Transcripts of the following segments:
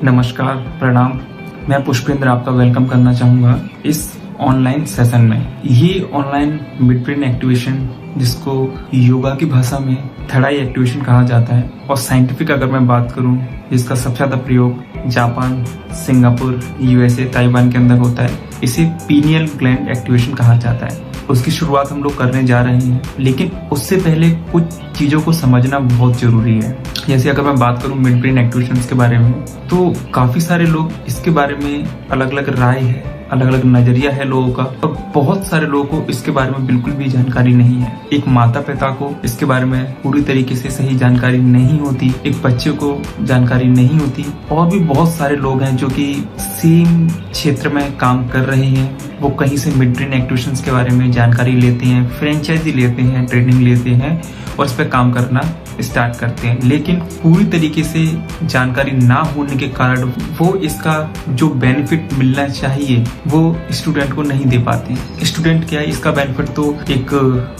नमस्कार, प्रणाम। मैं पुष्पेंद्र आपका वेलकम करना चाहूँगा इस ऑनलाइन सेशन में। ये ऑनलाइन मिड ब्रेन एक्टिवेशन, जिसको योगा की भाषा में थर्ड आई एक्टिवेशन कहा जाता है, और साइंटिफिक अगर मैं बात करूँ, इसका सबसे ज़्यादा प्रयोग जापान, सिंगापुर, यूएसए, ताइवान के अंदर होता है। इसे पीनियल ग्लैंड एक्टिवेशन कहा जाता है। उसकी शुरुआत हम लोग करने जा रहे हैं, लेकिन उससे पहले कुछ चीज़ों को समझना बहुत ज़रूरी है। जैसे अगर मैं बात करूं मिड ब्रेन एक्टिवेशंस के बारे में, तो काफ़ी सारे लोग इसके बारे में अलग अलग राय है, अलग अलग नज़रिया है लोगों का, और बहुत सारे लोगों को इसके बारे में बिल्कुल भी जानकारी नहीं है। एक माता पिता को इसके बारे में पूरी तरीके से सही जानकारी नहीं होती, एक बच्चे को जानकारी नहीं होती, और भी बहुत सारे लोग हैं जो कि सेम क्षेत्र में काम कर रहे हैं। वो कहीं से मिड ब्रेन एक्टिवेशंस के बारे में जानकारी लेते हैं, फ्रेंचाइजी लेते हैं, ट्रेनिंग लेते हैं और इस पर काम करना स्टार्ट करते हैं, लेकिन पूरी तरीके से जानकारी ना होने के कारण वो इसका जो बेनिफिट मिलना चाहिए वो स्टूडेंट को नहीं दे पाते। स्टूडेंट क्या है, इसका बेनिफिट तो एक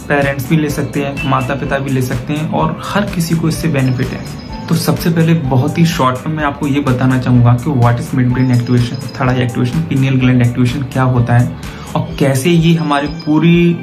पेरेंट्स भी ले सकते हैं, माता पिता भी ले सकते हैं, और हर किसी को इससे बेनिफिट है। तो सबसे पहले बहुत ही शॉर्ट में मैं आपको ये बताना चाहूँगा कि what is mid brain activation, third I activation, pineal gland activation क्या होता है, और कैसे ये हमारी पूरी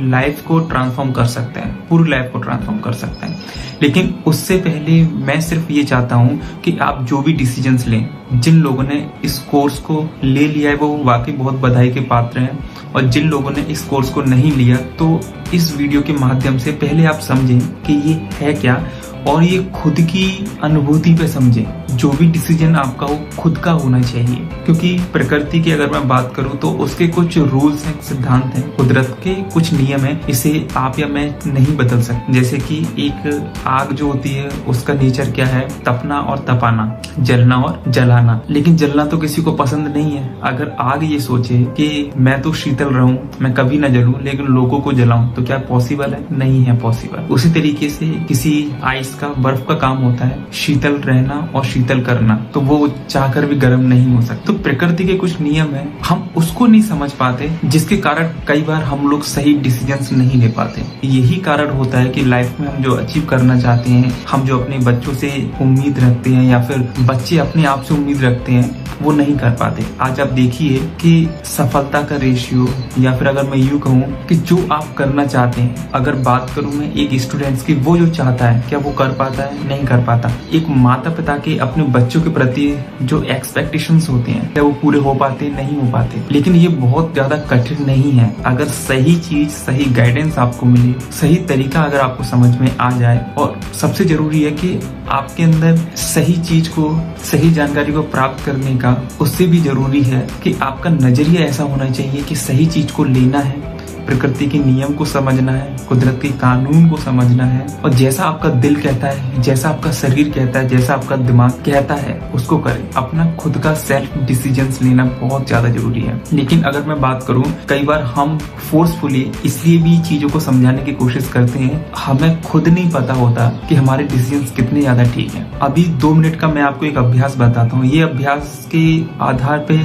लाइफ को ट्रांसफॉर्म कर सकते हैं, पूरी लाइफ को ट्रांसफॉर्म कर सकते हैं। लेकिन उससे पहले मैं सिर्फ ये चाहता हूँ कि आप जो भी डिसीजंस लें, जिन लोगों ने इस कोर्स को ले लिया है वो वाकई बहुत बधाई के पात्र हैं, और जिन लोगों ने इस कोर्स को नहीं लिया, तो इस वीडियो के माध्यम से पहले आप समझें कि ये है क्या, और ये खुद की अनुभूति पे समझें। जो भी डिसीजन आपका हो खुद का होना चाहिए, क्योंकि प्रकृति की अगर मैं बात करूं तो उसके कुछ रूल्स हैं, सिद्धांत हैं, कुदरत के कुछ नियम हैं, इसे आप या मैं नहीं बदल सकते। जैसे कि एक आग जो होती है उसका नेचर क्या है, तपना और तपाना, जलना और जलाना। लेकिन जलना तो किसी को पसंद नहीं है। अगर आग ये सोचे कि मैं तो शीतल रहूं, मैं कभी ना जलूं, लेकिन लोगों को जलाऊं, तो क्या पॉसिबल है? नहीं है पॉसिबल। उसी तरीके से किसी आइस का, बर्फ का काम होता है शीतल रहना और शीतल करना, तो वो चाहकर भी गर्म नहीं हो सकता। तो प्रकृति के कुछ नियम है, हम उसको नहीं समझ पाते, जिसके कारण कई बार हम लोग सही डिसीजंस नहीं ले पाते। यही कारण होता है कि लाइफ में हम जो अचीव करना चाहते हैं, हम जो अपने बच्चों से उम्मीद रखते हैं, या फिर बच्चे अपने आप से उम्मीद रखते हैं, वो नहीं कर पाते। आज आप देखिए कि सफलता का रेशियो, या फिर अगर मैं यूं कहूँ कि जो आप करना चाहते हैं, अगर बात करूं मैं एक स्टूडेंट्स की, वो जो चाहता है क्या वो कर पाता है? नहीं कर पाता। एक माता पिता के अपने बच्चों के प्रति जो एक्सपेक्टेशंस होते हैं, क्या वो पूरे हो पाते? नहीं हो पाते। लेकिन ये बहुत ज्यादा कठिन नहीं है। अगर सही चीज, सही गाइडेंस आपको मिले, सही तरीका अगर आपको समझ में आ जाए, और सबसे जरूरी है कि आपके अंदर सही चीज को, सही जानकारी को प्राप्त करने का, उससे भी जरूरी है कि आपका नजरिया ऐसा होना चाहिए कि सही चीज को लेना है, प्रकृति के नियम को समझना है, कुदरत के कानून को समझना है, और जैसा आपका दिल कहता है, जैसा आपका शरीर कहता है, जैसा आपका दिमाग कहता है, उसको करें। अपना खुद का सेल्फ डिसीजंस लेना बहुत ज्यादा जरूरी है। लेकिन अगर मैं बात करूं, कई बार हम फोर्सफुली इसलिए भी चीजों को समझाने की कोशिश करते हैं, हमें खुद नहीं पता होता कि हमारे डिसीजंस कितने ज्यादा ठीक हैं। अभी 2 मिनट का मैं आपको एक अभ्यास बताता हूँ। ये अभ्यास के आधार पे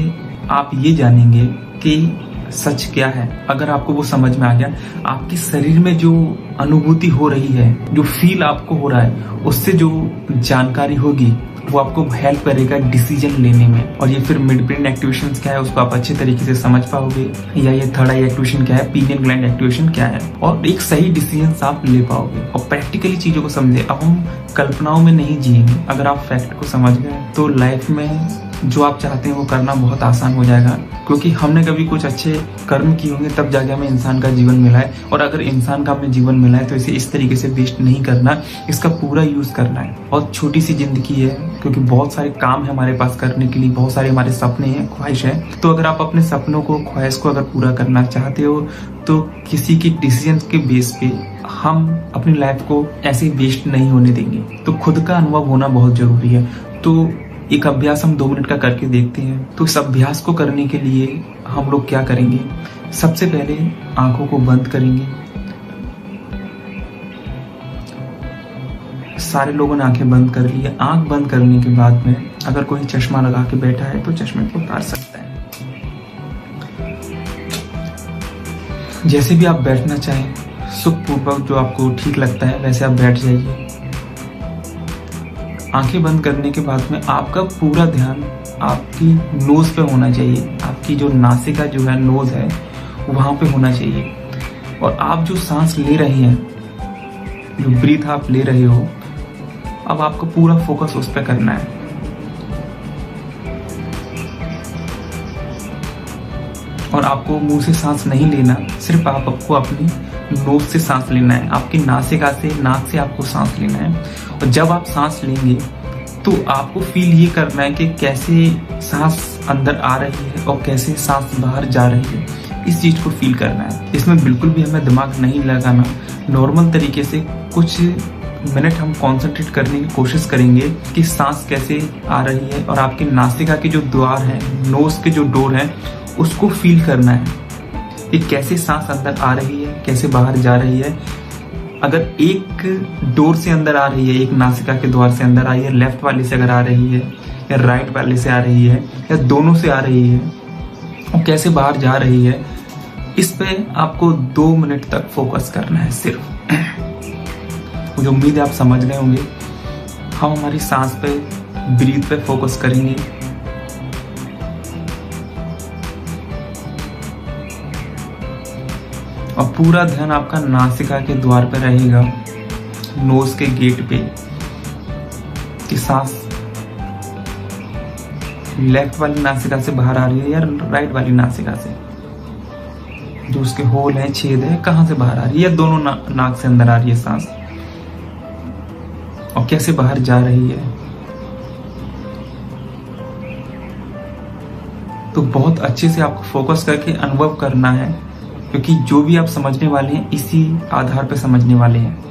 आप ये जानेंगे कि सच क्या है। अगर आपको वो समझ में आ गया, आपके शरीर में जो अनुभूति हो रही है, जो फील आपको हो रहा है, उससे जो जानकारी होगी वो आपको हेल्प करेगा डिसीजन लेने में। और ये फिर मिड ब्रेन एक्टिवेशन क्या है उसको आप अच्छे तरीके से समझ पाओगे, या ये थर्ड आई एक्टिवेशन क्या है, पीनियल ग्लैंड एक्टिवेशन क्या है, और एक सही डिसीजन आप ले पाओगे और प्रैक्टिकली चीजों को समझे। अब हम कल्पनाओं में नहीं जिएंगे। अगर आप फैक्ट को समझ गए तो लाइफ में जो आप चाहते हैं वो करना बहुत आसान हो जाएगा, क्योंकि हमने कभी कुछ अच्छे कर्म किए होंगे, तब जाके हमें इंसान का जीवन मिला है। और अगर इंसान का हमें जीवन मिला है तो इसे इस तरीके से वेस्ट नहीं करना, इसका पूरा यूज करना है। और छोटी सी जिंदगी है, क्योंकि बहुत सारे काम है हमारे पास करने के लिए, बहुत सारे हमारे सपने हैं, ख्वाहिश है। तो अगर आप अपने सपनों को, ख्वाहिश को अगर पूरा करना चाहते हो, तो किसी की डिसीजन के बेस पे हम अपनी लाइफ को ऐसे वेस्ट नहीं होने देंगे। तो खुद का अनुभव होना बहुत जरूरी है। तो एक अभ्यास हम 2 मिनट का करके देखते हैं। तो इस अभ्यास को करने के लिए हम लोग क्या करेंगे, सबसे पहले आंखों को बंद करेंगे। सारे लोगों ने आंखें बंद कर ली है। आंख बंद करने के बाद में अगर कोई चश्मा लगा के बैठा है तो चश्मे को उतार सकता है। जैसे भी आप बैठना चाहें, सुखपूर्वक, जो आपको ठीक लगता है वैसे आप बैठ जाइए। आंखें बंद करने के बाद में आपका पूरा ध्यान आपकी नोज पे होना चाहिए। आपकी जो नासिका जो है, नोज है, वहां पे होना चाहिए। और आप जो सांस ले रहे हैं, जो ब्रीथ आप ले रहे हो, अब आपको पूरा फोकस उस पर करना है। और आपको मुंह से सांस नहीं लेना, सिर्फ आपको अपनी नोज से सांस लेना है। आपकी नासिका से, नाक से आपको सांस लेना है। और जब आप सांस लेंगे तो आपको फील ये करना है कि कैसे सांस अंदर आ रही है और कैसे सांस बाहर जा रही है। इस चीज को फील करना है। इसमें बिल्कुल भी हमें दिमाग नहीं लगाना। नॉर्मल तरीके से कुछ मिनट हम कंसंट्रेट करने की कोशिश करेंगे कि सांस कैसे आ रही है और आपकी नासिका के जो द्वार है, नोज के जो डोर है, उसको फील करना है कि कैसे सांस अंदर आ रही है, कैसे बाहर जा रही है। अगर एक डोर से अंदर आ रही है, एक नासिका के द्वार से अंदर आई है, लेफ्ट वाले से अगर आ रही है या राइट वाले से आ रही है या दोनों से आ रही है, और कैसे बाहर जा रही है, इस पे आपको 2 मिनट तक फोकस करना है सिर्फ। मुझे उम्मीद है आप समझ गए होंगे। हम हमारी सांस पे, ब्रीथ पे फोकस करेंगे। और पूरा ध्यान आपका नासिका के द्वार पे रहेगा, नोज के गेट पे, कि सांस लेफ्ट वाली नासिका से बाहर आ रही है या राइट वाली नासिका से, जो उसके होल है, छेद है, कहां से बाहर आ रही है, या दोनों नाक से अंदर आ रही है सांस, और कैसे बाहर जा रही है। तो बहुत अच्छे से आपको फोकस करके अनुभव करना है, क्योंकि जो भी आप समझने वाले हैं इसी आधार पर समझने वाले हैं।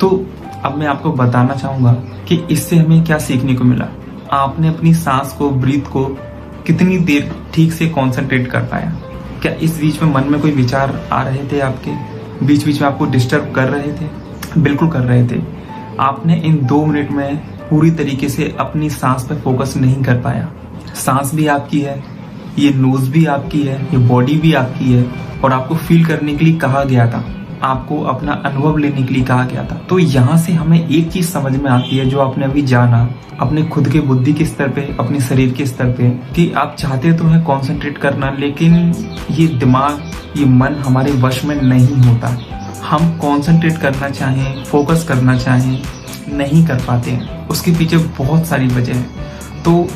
तो अब मैं आपको बताना चाहूंगा कि इससे हमें क्या सीखने को मिला। आपने अपनी सांस को, ब्रीथ को कितनी देर ठीक से कंसंट्रेट कर पाया? क्या इस बीच में मन में कोई विचार आ रहे थे आपके? बीच बीच में आपको डिस्टर्ब कर रहे थे? बिल्कुल कर रहे थे। आपने इन 2 मिनट में पूरी तरीके से अपनी सांस पर फोकस नहीं कर पाया। सांस भी आपकी है, ये नोज भी आपकी है, ये बॉडी भी आपकी है, और आपको फील करने के लिए कहा गया था, आपको अपना अनुभव लेने के लिए कहा गया था। तो यहाँ से हमें एक चीज समझ में आती है, जो आपने अभी जाना अपने खुद के बुद्धि के स्तर पे, अपने शरीर के स्तर पे, कि आप चाहते तो है कंसंट्रेट करना, लेकिन ये दिमाग, ये मन हमारे वश में नहीं होता। हम कंसंट्रेट करना चाहें, फोकस करना चाहें, नहीं कर पाते हैं। उसके पीछे बहुत सारी वजह है। तो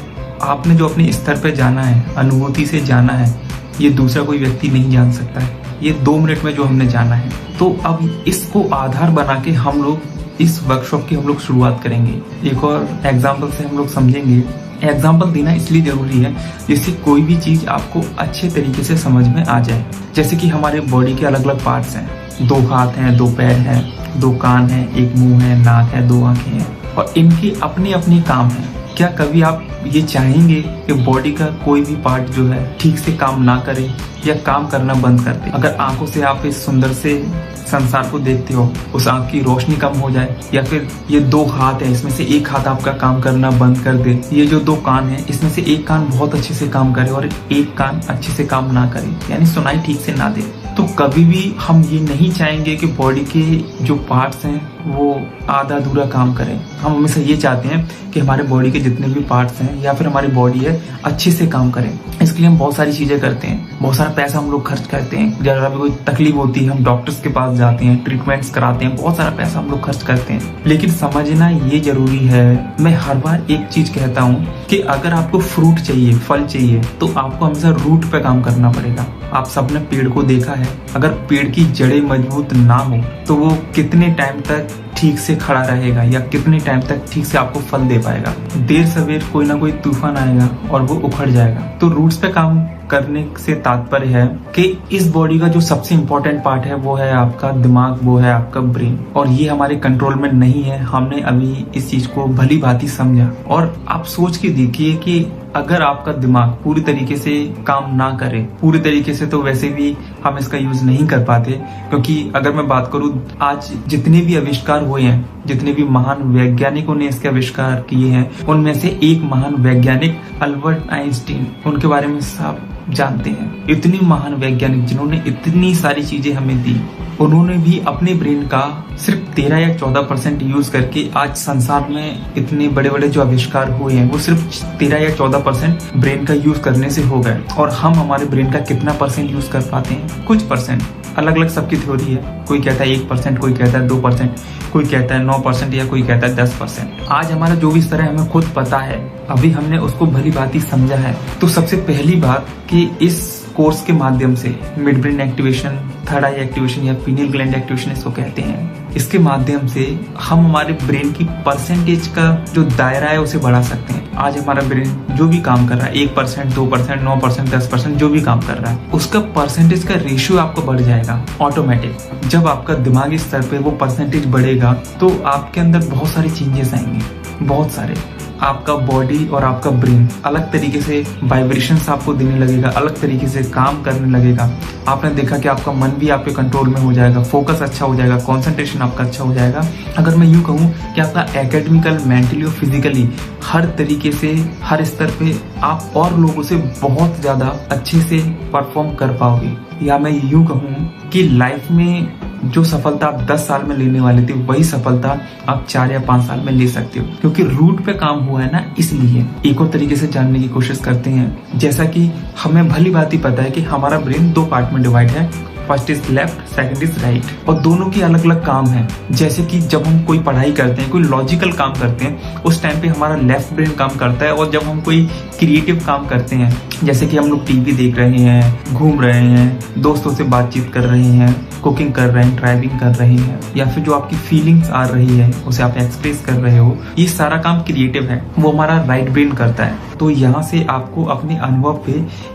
आपने जो अपने स्तर पे जाना है, अनुभूति से जाना है, ये दूसरा कोई व्यक्ति नहीं जान सकता है। ये 2 मिनट में जो हमने जाना है। तो अब इसको आधार बना के हम लोग इस वर्कशॉप की हम लोग शुरुआत करेंगे। एक और एग्जाम्पल से हम लोग समझेंगे। एग्जाम्पल देना इसलिए जरूरी है जिससे कोई भी चीज आपको अच्छे तरीके से समझ में आ जाए। जैसे कि हमारे बॉडी के अलग अलग पार्ट्स हैं, 2 हाथ हैं, 2 पैर हैं, 2 कान हैं, 1 मुंह है, नाक है, 2 आंखें हैं, और इनकी अपनी अपनी काम है। क्या कभी आप ये चाहेंगे कि बॉडी का कोई भी पार्ट जो है ठीक से काम ना करे या काम करना बंद कर दे? अगर आंखों से आप इस सुंदर से संसार को देखते हो, उस आंख की रोशनी कम हो जाए, या फिर ये 2 हाथ है, इसमें से 1 हाथ आपका काम करना बंद कर दे, ये जो 2 कान है, इसमें से 1 कान बहुत अच्छे से काम करे और 1 कान अच्छे से काम ना करे, यानी सुनाई ठीक से ना दे, तो कभी भी हम ये नहीं चाहेंगे कि बॉडी के जो पार्ट्स हैं वो आधा अधूरा काम करें। हम हमेशा ये चाहते हैं कि हमारे बॉडी के जितने भी पार्ट्स हैं या फिर हमारी बॉडी है अच्छे से काम करें। इसके लिए हम बहुत सारी चीजें करते हैं, बहुत सारा पैसा हम लोग खर्च करते हैं। जब भी कोई तकलीफ होती है हम डॉक्टर्स के पास जाते हैं, ट्रीटमेंट्स कराते हैं, बहुत सारा पैसा हम लोग खर्च करते हैं। लेकिन समझना ये जरूरी है, मैं हर बार एक चीज कहता हूँ कि अगर आपको फ्रूट चाहिए, फल चाहिए, तो आपको हमेशा रूट पे काम करना पड़ेगा। आप सबने पेड़ को देखा है, अगर पेड़ की जड़ें मजबूत ना हो तो वो कितने टाइम तक ठीक से खड़ा रहेगा या कितने टाइम तक ठीक से आपको फल दे पाएगा? देर सवेर कोई ना कोई तूफान आएगा और वो उखड़ जाएगा। तो रूट्स पे काम करने से तात्पर्य है कि इस बॉडी का जो सबसे इम्पोर्टेंट पार्ट है वो है आपका दिमाग, वो है आपका ब्रेन, और ये हमारे कंट्रोल में नहीं है। हमने अभी इस चीज को भली भांति समझा। और आप सोच के देखिए कि अगर आपका दिमाग पूरी तरीके से काम ना करे, पूरी तरीके से तो वैसे भी हम इसका यूज नहीं कर पाते, क्योंकि अगर मैं बात करूं आज जितने भी आविष्कार हुए हैं, जितने भी महान वैज्ञानिकों ने इसके आविष्कार किए हैं, उनमें से एक महान वैज्ञानिक अल्बर्ट आइंस्टीन, उनके बारे में सब जानते हैं। इतनी महान वैज्ञानिक जिन्होंने इतनी सारी चीजें हमें दी, उन्होंने भी अपने ब्रेन का सिर्फ 13 या 14% यूज करके आज संसार में इतने बड़े बड़े जो आविष्कार हुए हैं वो सिर्फ 13 या 14% ब्रेन का यूज करने से हो गए। और हम हमारे ब्रेन का कितना परसेंट यूज कर पाते हैं? कुछ परसेंट। अलग अलग सबकी थ्योरी है, कोई कहता है 1%, कोई कहता है 2%, कोई कहता है 9% या कोई कहता है 10%। आज हमारा जो भी स्तर है हमें खुद पता है, अभी हमने उसको भली भांति समझा है। तो सबसे पहली बात कि इस कोर्स के माध्यम से मिड ब्रेन एक्टिवेशन, थर्ड आई एक्टिवेशन या पीनियल ग्लैंड एक्टिवेशन इसको कहते हैं, इसके माध्यम से हम हमारे ब्रेन की परसेंटेज का जो दायरा है उसे बढ़ा सकते हैं। आज हमारा ब्रेन जो भी काम कर रहा है, 1%, 2%, 9%, 10% जो भी काम कर रहा है, उसका परसेंटेज का रेशियो आपको बढ़ जाएगा ऑटोमेटिक। जब आपका दिमागी स्तर पे वो परसेंटेज बढ़ेगा तो आपके अंदर बहुत सारे चेंजेस आएंगे, बहुत सारे। आपका बॉडी और आपका ब्रेन अलग तरीके से वाइब्रेशंस आपको देने लगेगा, अलग तरीके से काम करने लगेगा। आपने देखा कि आपका मन भी आपके कंट्रोल में हो जाएगा, फोकस अच्छा हो जाएगा, कंसंट्रेशन आपका अच्छा हो जाएगा। अगर मैं यूं कहूं कि आपका एकेडमिकल, मेंटली और फिजिकली हर तरीके से, हर स्तर पे आप और लोगों से बहुत ज्यादा अच्छे से परफॉर्म कर पाओगे। या मैं यूं कहूं कि लाइफ में जो सफलता आप 10 साल में लेने वाले थे वही सफलता आप 4 या 5 साल में ले सकते हो, क्योंकि रूट पे काम हुआ है ना। इसलिए एक और तरीके से जानने की कोशिश करते हैं। जैसा कि हमें भली भांति पता है कि हमारा ब्रेन 2 पार्ट में डिवाइड है, first is left, second is right, और दोनों की अलग अलग काम है। जैसे कि जब हम कोई पढ़ाई करते हैं, कोई लॉजिकल काम करते हैं, उस टाइम पे हमारा लेफ्ट ब्रेन काम करता है। और जब हम कोई क्रिएटिव काम करते हैं, जैसे कि हम लोग टीवी देख रहे हैं, घूम रहे हैं, दोस्तों से बातचीत कर रहे हैं, कुकिंग कर रहे हैं, ड्राइविंग कर रहे हैं, या फिर जो आपकी फीलिंग्स आ रही है उसे आप एक्सप्रेस कर रहे हो, ये सारा काम क्रिएटिव है, वो हमारा राइट ब्रेन करता है। तो यहाँ से आपको अपने अनुभव पे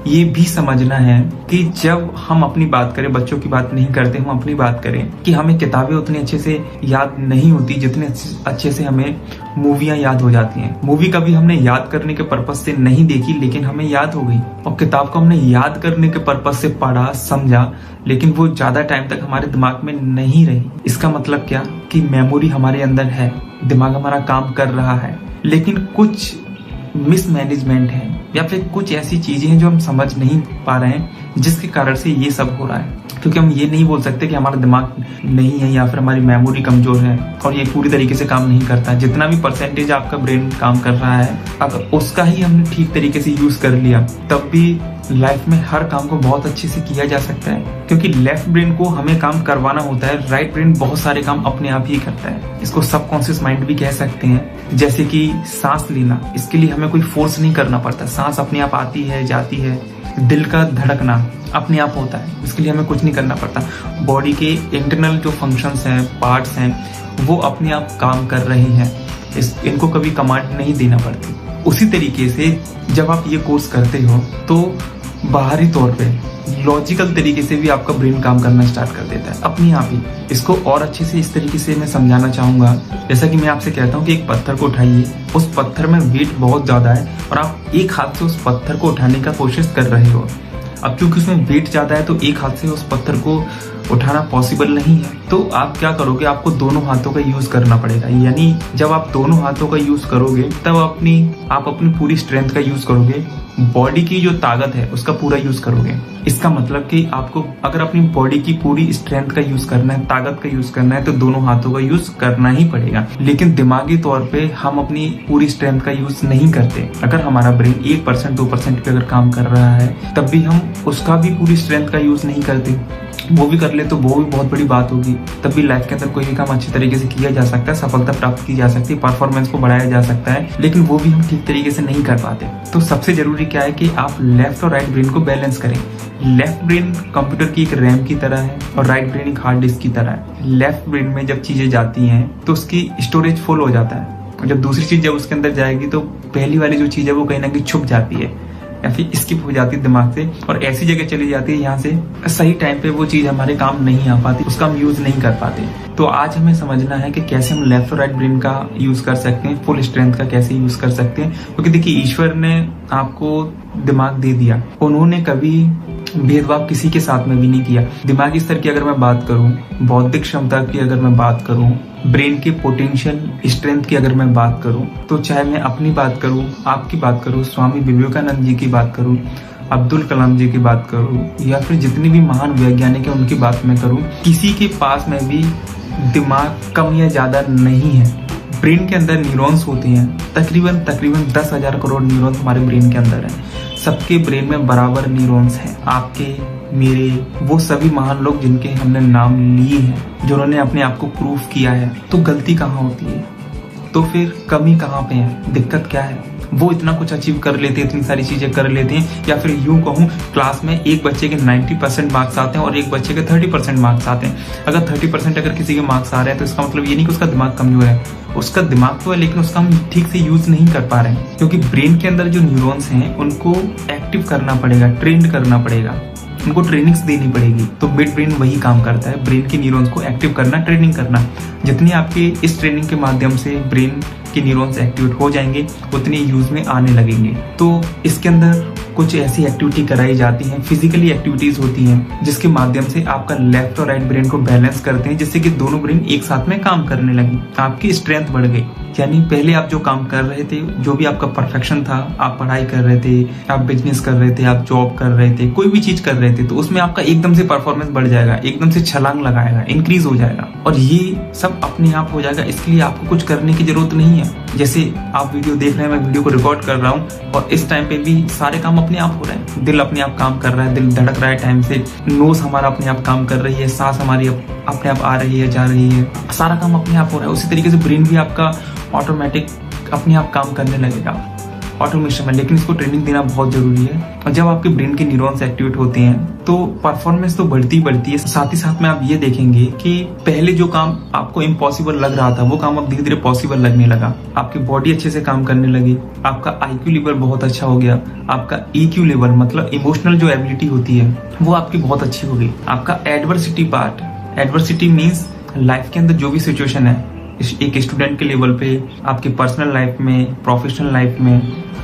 ये भी समझना है कि जब हम अपनी बात करें, बच्चों की बात नहीं करते, हम अपनी बात करें, कि हमें किताबें उतनी अच्छे से याद नहीं होती जितने अच्छे से हमें मूवियां याद हो जाती हैं। मूवी कभी हमने याद करने के पर्पज से नहीं देखी, लेकिन हमें याद हो गई। और किताब को हमने याद करने के पर्पज से पढ़ा, समझा, लेकिन वो ज्यादा टाइम तक हमारे दिमाग में नहीं रही। इसका मतलब क्या कि मेमोरी हमारे अंदर है, दिमाग हमारा काम कर रहा है, लेकिन कुछ मिसमैनेजमेंट है या फिर कुछ ऐसी चीजें हैं जो हम समझ नहीं पा रहे हैं, जिसके कारण से ये सब हो रहा है। क्योंकि हम ये नहीं बोल सकते कि हमारा दिमाग नहीं है या फिर हमारी मेमोरी कमजोर है और ये पूरी तरीके से काम नहीं करता। जितना भी परसेंटेज आपका ब्रेन काम कर रहा है, अगर उसका ही हमने ठीक तरीके से यूज कर लिया, तब भी लाइफ में हर काम को बहुत अच्छे से किया जा सकता है। क्योंकि लेफ्ट ब्रेन को हमें काम करवाना होता है, राइट ब्रेन बहुत सारे काम अपने आप ही करता है। इसको सबकॉन्शियस माइंड भी कह सकते हैं। जैसे कि सांस लेना, इसके लिए हमें कोई फोर्स नहीं करना पड़ता, सांस अपने आप आती है, जाती है, दिल का धड़कना अपने आप होता है, इसके लिए हमें कुछ नहीं करना पड़ता। बॉडी के इंटरनल जो फंक्शंस हैं, पार्ट्स हैं, वो अपने आप काम कर रहे हैं, इनको कभी कमांड नहीं देना पड़ती। उसी तरीके से जब आप ये कोर्स करते हो तो बाहरी तौर पे लॉजिकल तरीके से भी आपका ब्रेन काम करना स्टार्ट कर देता है अपने आप ही। इसको और अच्छे से इस तरीके से मैं समझाना चाहूंगा, जैसा कि मैं आपसे कहता हूँ कि एक पत्थर को उठाइए, उस पत्थर में वेट बहुत ज्यादा है और आप एक हाथ से उस पत्थर को उठाने का कोशिश कर रहे हो। अब क्योंकि उसमें वेट ज्यादा है तो एक हाथ से उस पत्थर को उठाना पॉसिबल नहीं है, तो आप क्या करोगे, आपको दोनों हाथों का यूज करना पड़ेगा। यानी जब आप दोनों हाथों का यूज करोगे तब आप अपनी पूरी स्ट्रेंथ का यूज करोगे, बॉडी की जो ताकत है उसका पूरा यूज करोगे। इसका मतलब कि आपको अगर अपनी बॉडी की पूरी स्ट्रेंथ का यूज करना है, ताकत का यूज करना है, तो दोनों हाथों का यूज करना ही पड़ेगा। लेकिन दिमागी तौर पे हम अपनी पूरी स्ट्रेंथ का यूज नहीं करते। अगर हमारा ब्रेन 1% 2% पे अगर काम कर रहा है तब भी हम उसका भी पूरी स्ट्रेंथ का यूज नहीं करते। वो भी कर ले तो वो भी बहुत बड़ी बात होगी। तब भी लाइफ के अंदर कोई भी काम अच्छे तरीके से किया जा सकता है, सफलता प्राप्त की जा सकती है, परफॉर्मेंस को बढ़ाया जा सकता है, लेकिन वो भी हम ठीक तरीके से नहीं कर पाते। तो सबसे जरूरी क्या है कि आप लेफ्ट और राइट ब्रेन को बैलेंस करें। लेफ्ट ब्रेन कंप्यूटर की एक रैम की तरह है और राइट ब्रेन एक हार्ड डिस्क की तरह है। लेफ्ट ब्रेन में जब चीजें जाती हैं तो उसकी स्टोरेज फुल हो जाता है, जब दूसरी चीज जब उसके अंदर जाएगी तो पहली वाली जो चीज है वो कहीं ना कहीं छुप जाती है या फिर स्किप हो जाती है दिमाग से और ऐसी जगह चली जाती है यहाँ से सही टाइम पे वो चीज हमारे काम नहीं आ पाती, उसका हम यूज नहीं कर पाते। तो आज हमें समझना है कि कैसे हम लेफ्ट और राइट ब्रेन का यूज कर सकते हैं, फुल स्ट्रेंथ का कैसे यूज कर सकते हैं। क्योंकि देखिए, ईश्वर ने आपको दिमाग दे दिया, उन्होंने कभी भेदभाव किसी के साथ में भी नहीं किया। दिमागी स्तर की अगर मैं बात करूं, बौद्धिक क्षमता की अगर मैं बात करूं, ब्रेन के पोटेंशियल स्ट्रेंथ की अगर मैं बात करूं, तो चाहे मैं अपनी बात करूं, आपकी बात करूं, स्वामी विवेकानंद जी की बात करूं, अब्दुल कलाम जी की बात करूं, या फिर जितने भी महान वैज्ञानिक हैं उनकी बात मैं करूं, किसी के पास में भी दिमाग कम या ज्यादा नहीं है। ब्रेन के अंदर न्यूरॉन्स होती हैं, तकरीबन 10,000 करोड़ न्यूरॉन्स हमारे ब्रेन के अंदर हैं। सबके ब्रेन में बराबर न्यूरॉन्स हैं, आपके, मेरे, वो सभी महान लोग जिनके हमने नाम लिए हैं, जिन्होंने अपने आप को प्रूफ किया है। तो गलती कहाँ होती है, तो फिर कमी कहाँ पे है, दिक्कत क्या है? वो इतना कुछ अचीव कर लेते हैं, इतनी सारी चीजें कर लेते हैं, या फिर यूं कहूं क्लास में एक बच्चे के 90% मार्क्स आते हैं और एक बच्चे के 30% मार्क्स आते हैं। अगर 30% अगर किसी के मार्क्स आ रहे हैं तो इसका मतलब ये नहीं कि उसका दिमाग कमजोर है, उसका दिमाग तो है लेकिन उसका हम ठीक से यूज नहीं कर पा रहे हैं। क्योंकि ब्रेन के अंदर जो न्यूरॉन्स हैं उनको एक्टिव करना पड़ेगा, ट्रेंड करना पड़ेगा, उनको ट्रेनिंग्स देनी पड़ेगी। तो मिड ब्रेन वही काम करता है, ब्रेन के न्यूरॉन्स को एक्टिव करना, ट्रेनिंग करना। जितनी आपके इस ट्रेनिंग के माध्यम से ब्रेन के न्यूरॉन्स एक्टिवेट हो जाएंगे उतने यूज में आने लगेंगे। तो इसके अंदर कुछ ऐसी एक्टिविटी कराई जाती हैं, फिजिकली एक्टिविटीज होती हैं जिसके माध्यम से आपका लेफ्ट और राइट ब्रेन को बैलेंस करते हैं, जिससे कि दोनों ब्रेन एक साथ में काम करने लगे, आपकी स्ट्रेंथ बढ़ गई। यानी पहले आप जो काम कर रहे थे, जो भी आपका परफेक्शन था, आप पढ़ाई कर रहे थे, आप बिजनेस कर रहे थे, आप जॉब कर रहे थे, कोई भी चीज कर रहे थे, तो उसमें आपका एकदम से परफॉर्मेंस बढ़ जाएगा, एकदम से छलांग लगाएगा, इंक्रीज हो जाएगा और ये सब अपने आप हो जाएगा। इसके लिए आपको कुछ करने की जरूरत नहीं है। जैसे आप वीडियो देख रहे हैं, मैं वीडियो को रिकॉर्ड कर रहा हूँ और इस टाइम पे भी सारे काम अपने आप हो रहे हैं। दिल अपने आप काम कर रहा है, दिल धड़क रहा है टाइम से, नोज हमारा अपने आप काम कर रही है, सांस हमारी अपने आप आ रही है, जा रही है, सारा काम अपने आप हो रहा है। उसी तरीके से ब्रेन भी आपका ऑटोमेटिक अपने आप काम करने लगेगा, ऑटोमेशन में। लेकिन इसको ट्रेनिंग देना बहुत जरूरी है। और जब आपके ब्रेन के न्यूरॉन्स एक्टिवेट होते हैं तो परफॉर्मेंस तो बढ़ती ही बढ़ती है। साथ ही साथ में आप ये देखेंगे कि पहले जो काम आपको इम्पॉसिबल लग रहा था वो काम अब धीरे धीरे पॉसिबल लगने लगा। आपकी बॉडी अच्छे से काम करने लगी, आपका IQ लेवल बहुत अच्छा हो गया, आपका EQ लेवल मतलब इमोशनल जो एबिलिटी होती है वो आपकी बहुत अच्छी हो गई। आपका adversity part, adversity means life के अंदर जो भी सिचुएशन है, एक स्टूडेंट के लेवल पे, आपके पर्सनल लाइफ में, प्रोफेशनल लाइफ में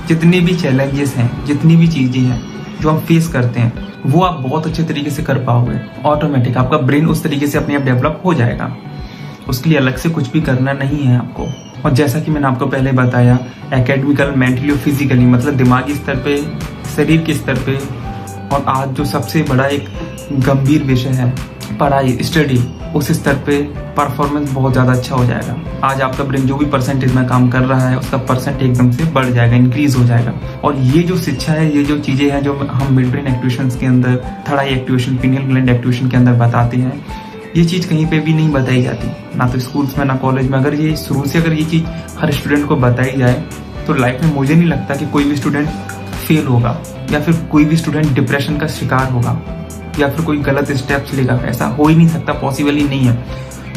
जितने भी चैलेंजेस हैं, जितनी भी चीजें हैं जो हम फेस करते हैं, वो आप बहुत अच्छे तरीके से कर पाओगे। ऑटोमेटिक आपका ब्रेन उस तरीके से अपने आप डेवलप हो जाएगा। उसके लिए अलग से कुछ भी करना नहीं है आपको। और जैसा कि मैंने आपको पहले बताया, एकेडमिकल, मेंटली और फिजिकली मतलब दिमागी स्तर पे, शरीर के स्तर पे, और आज जो सबसे बड़ा एक गंभीर विषय है पढ़ाई, स्टडी, उस स्तर पे परफॉर्मेंस बहुत ज्यादा अच्छा हो जाएगा। आज आपका ब्रेन जो भी परसेंटेज में काम कर रहा है उसका परसेंट एकदम से बढ़ जाएगा, इंक्रीज हो जाएगा। और ये जो शिक्षा है, ये जो चीजें हैं जो हम मिड ब्रेन एक्टिवेशन के अंदर, थर्ड आई एक्टिवेशन, पीनियल ग्लैंड एक्टिवेशन के अंदर बताते हैं, ये चीज कहीं पे भी नहीं बताई जाती, ना तो स्कूल्स में ना कॉलेज में। अगर ये शुरू से अगर ये चीज हर स्टूडेंट को बताई जाए तो लाइफ में मुझे नहीं लगता कि कोई भी स्टूडेंट फेल होगा, या फिर कोई भी स्टूडेंट डिप्रेशन का शिकार होगा, या फिर कोई गलत स्टेप्स लेगा। ऐसा हो ही नहीं सकता, पॉसिबल ही नहीं है,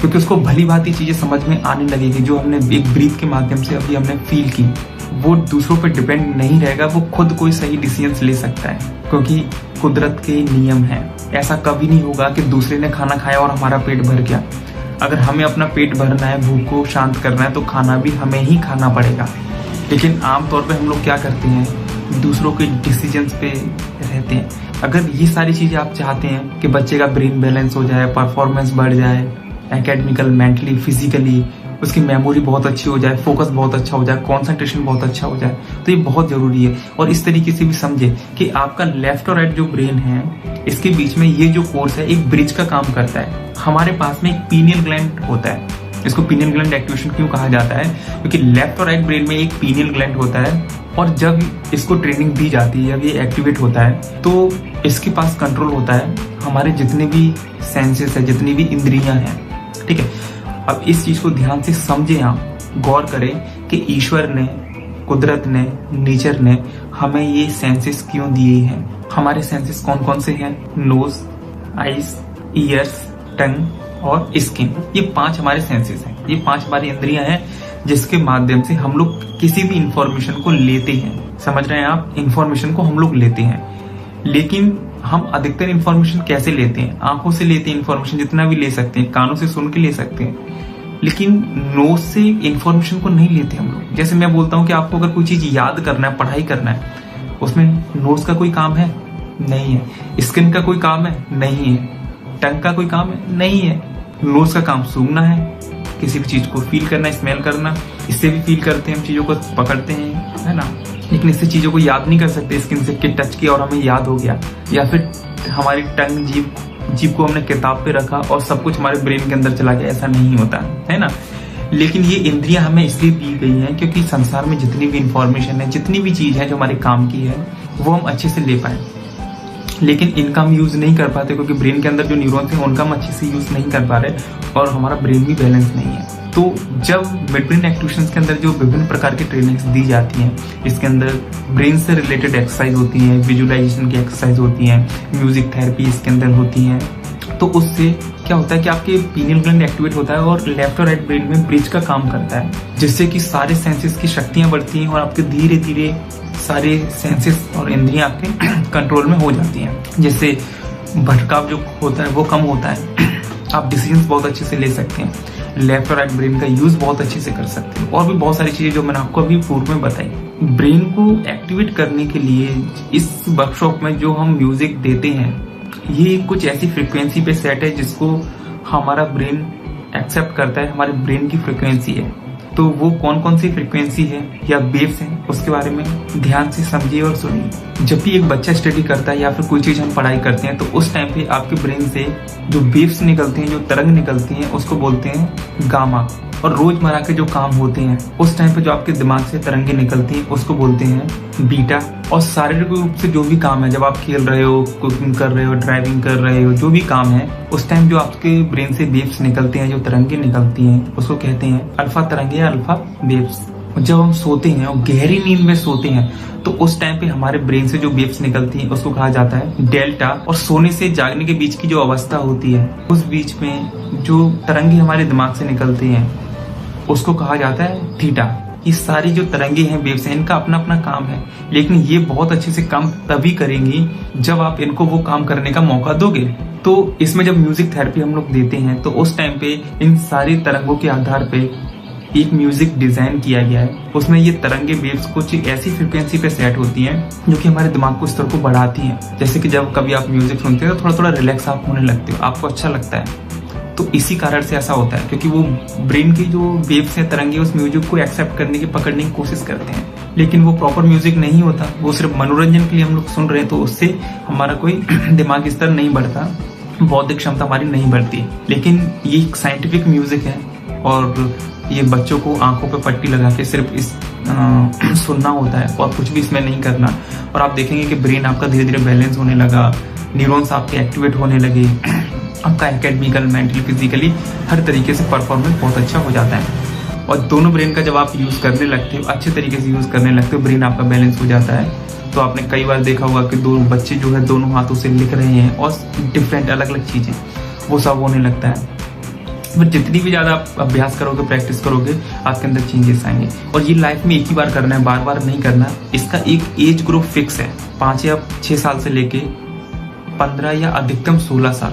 क्योंकि उसको भली भांति चीजें समझ में आने लगेगी जो हमने एक ब्रीथ के माध्यम से अभी हमने फील की। वो दूसरों पर डिपेंड नहीं रहेगा, वो खुद कोई सही डिसीजंस ले सकता है, क्योंकि कुदरत के नियम है। ऐसा कभी नहीं होगा कि दूसरे ने खाना खाया और हमारा पेट भर गया। अगर हमें अपना पेट भरना है, भूख को शांत करना है, तो खाना भी हमें ही खाना पड़ेगा। लेकिन आमतौर पे हम लोग क्या करते हैं, दूसरों के डिसीजंस पे रहते हैं। अगर ये सारी चीजें आप चाहते हैं कि बच्चे का ब्रेन बैलेंस हो जाए, परफॉर्मेंस बढ़ जाए, एकेडमिकल, मेंटली, फिजिकली, उसकी मेमोरी बहुत अच्छी हो जाए, फोकस बहुत अच्छा हो जाए, कंसंट्रेशन बहुत अच्छा हो जाए, तो ये बहुत जरूरी है। और इस तरीके से भी समझे कि आपका लेफ्ट और राइट जो ब्रेन है, इसके बीच में ये जो कोर्स है एक ब्रिज का काम करता है। हमारे पास में एक पीनियल ग्लैंड होता है, इसको पीनियल ग्लैंड एक्टिवेशन क्यों कहा जाता है, क्योंकि लेफ्ट और राइट ब्रेन में एक पीनियल ग्लैंड होता है, और जब इसको ट्रेनिंग दी जाती है, जब ये एक्टिवेट होता है, तो इसके पास कंट्रोल होता है हमारे जितने भी सेंसेस है, जितनी भी इंद्रियां हैं। ठीक है, अब इस चीज को ध्यान से समझें, आप गौर करें कि ईश्वर ने, कुदरत ने, नेचर ने हमें ये सेंसेस क्यों दिए हैं। हमारे सेंसेस कौन कौन से हैं? नोज, आईज, ईयर्स, टंग और स्किन। ये 5 हमारे सेंसेस हैं, ये 5 हमारी इंद्रियां हैं, जिसके माध्यम से हम लोग किसी भी इंफॉर्मेशन को लेते हैं। समझ रहे हैं आप? इंफॉर्मेशन को हम लोग लेते हैं, लेकिन हम अधिकतर इंफॉर्मेशन कैसे लेते हैं? आंखों से लेते हैं इंफॉर्मेशन, जितना भी ले सकते हैं, कानों से सुन के ले सकते हैं, लेकिन नोज से इंफॉर्मेशन को नहीं लेते हम लोग। जैसे मैं बोलता हूँ कि आपको अगर कोई चीज याद करना है, पढ़ाई करना है, उसमें नोज का कोई काम है? नहीं है। स्किन का कोई काम है? नहीं है। टंग का कोई काम है? नहीं है। नोज का काम सूंघना है, किसी भी चीज को फील करना, स्मेल करना, इससे भी फील करते हैं, हम चीजों को पकड़ते हैं, है ना। लेकिन इससे चीजों को याद नहीं कर सकते। स्किन से टच किया और हमें याद हो गया, या फिर हमारी टंग, जीभ को हमने किताब पे रखा और सब कुछ हमारे ब्रेन के अंदर चला गया, ऐसा नहीं होता है ना। लेकिन ये इंद्रियां हमें इसलिए दी गई हैं क्योंकि संसार में जितनी भी इंफॉर्मेशन है, जितनी भी चीज है जो हमारे काम की है, वो हम अच्छे से ले पाए। लेकिन इनका हम यूज नहीं कर पाते, क्योंकि ब्रेन के अंदर जो न्यूरॉन्स हैं उनका हम अच्छे से यूज नहीं कर पा रहे, और हमारा ब्रेन भी बैलेंस नहीं है। तो जब मिड ब्रेन एक्टिवेशंस के अंदर जो विभिन्न प्रकार की ट्रेनिंग्स दी जाती हैं, इसके अंदर ब्रेन से रिलेटेड एक्सरसाइज होती हैं, विजुअलाइजेशन की एक्सरसाइज होती हैं, म्यूजिक थेरेपी इसके अंदर होती हैं, तो उससे क्या होता है कि आपके पीनियल ग्लैंड एक्टिवेट होता है और लेफ्ट और राइट ब्रेन में ब्रिज का काम करता है, जिससे कि सारे सेंसेस की शक्तियां बढ़ती हैं और आपके धीरे धीरे सारे सेंसेस और इंद्रियां आपके कंट्रोल में हो जाती हैं, जिससे भटकाव जो होता है वो कम होता है। आप डिसीजंस बहुत अच्छे से ले सकते हैं, लेफ्ट और राइट ब्रेन का यूज बहुत अच्छे से कर सकते हैं, और भी बहुत सारी चीजें जो मैंने आपको अभी पूर्व में बताई। ब्रेन को एक्टिवेट करने के लिए इस वर्कशॉप में जो हम म्यूजिक देते हैं, ये कुछ ऐसी फ्रीक्वेंसी पे सेट है जिसको हमारा ब्रेन एक्सेप्ट करता है, हमारे ब्रेन की फ्रीक्वेंसी है। तो वो कौन कौन सी फ्रीक्वेंसी है या वेव्स हैं, उसके बारे में ध्यान से समझिए और सुनिए। जब भी एक बच्चा स्टडी करता है या फिर कोई चीज हम पढ़ाई करते हैं, तो उस टाइम पे आपके ब्रेन से जो वेव्स निकलती हैं, जो तरंग निकलती हैं, उसको बोलते हैं गामा। और रोजमर्रा के जो काम होते हैं उस टाइम पे जो आपके दिमाग से तरंगे निकलती हैं, उसको बोलते हैं बीटा। और शारीरिक रूप से जो भी काम है, जब आप खेल रहे हो, कुकिंग कर रहे हो, ड्राइविंग कर रहे हो, जो भी काम है, उस टाइम जो आपके ब्रेन से वेव्स निकलते हैं, जो तरंगे निकलती हैं, उसको कहते हैं अल्फा तरंगे या अल्फा वेव्स। जब हम सोते हैं और गहरी नींद में सोते हैं, तो उस टाइम पे हमारे ब्रेन से जो वेव्स निकलती हैं उसको कहा जाता है डेल्टा। और सोने से जागने के बीच की जो अवस्था होती है, उस बीच में जो तरंगे हमारे दिमाग से निकलती हैं, उसको कहा जाता है थीटा। ये सारी जो तरंगे हैं, वेव्स हैं, इनका अपना अपना काम है, लेकिन ये बहुत अच्छे से काम तभी करेंगी जब आप इनको वो काम करने का मौका दोगे। तो इसमें जब म्यूजिक थेरेपी हम लोग देते हैं, तो उस टाइम पे इन सारी तरंगों के आधार पे एक म्यूजिक डिजाइन किया गया है। उसमें ये तरंगे, वेव्स कुछ ऐसी फ्रीक्वेंसी पे सेट होती हैं जो कि हमारे दिमाग को स्तर को बढ़ाती हैं। जैसे कि जब कभी आप म्यूजिक सुनते हो तो थोड़ा थोड़ा रिलैक्स आप होने लगते हो, आपको अच्छा लगता है। तो इसी कारण से ऐसा होता है, क्योंकि वो ब्रेन की जो वेव्स हैं, तरंगे, उस म्यूजिक को एक्सेप्ट करने की, पकड़ने की कोशिश करते हैं, लेकिन वो प्रॉपर म्यूजिक नहीं होता, वो सिर्फ मनोरंजन के लिए हम लोग सुन रहे हैं। तो उससे हमारा कोई दिमागी स्तर नहीं बढ़ता, बौद्धिक क्षमता हमारी नहीं बढ़ती। लेकिन ये एक साइंटिफिक म्यूजिक है, और ये बच्चों को आंखों पे पट्टी लगा के सिर्फ इस सुनना होता है और कुछ भी इसमें नहीं करना। और आप देखेंगे कि ब्रेन आपका धीरे धीरे बैलेंस होने लगा, न्यूरॉन्स आपके एक्टिवेट होने लगे, आपका एकेडमिकल, मेंटली, फिजिकली हर तरीके से परफॉर्मेंस बहुत अच्छा हो जाता है। और दोनों ब्रेन का जब आप यूज़ करने लगते हो, अच्छे तरीके से यूज़ करने लगते हो, ब्रेन आपका बैलेंस हो जाता है। तो आपने कई बार देखा होगा कि दो बच्चे जो है दोनों हाथों से लिख रहे हैं और डिफरेंट अलग अलग चीज़ें, वो सब होने लगता है। फिर जितनी भी ज़्यादा आप अभ्यास करोगे, प्रैक्टिस करोगे, आपके अंदर चेंजेस आएंगे। और ये लाइफ में एक ही बार करना है, बार बार नहीं करना। इसका एक एज ग्रुप फिक्स है, 5 या 6 साल से लेके 15 या अधिकतम 16 साल,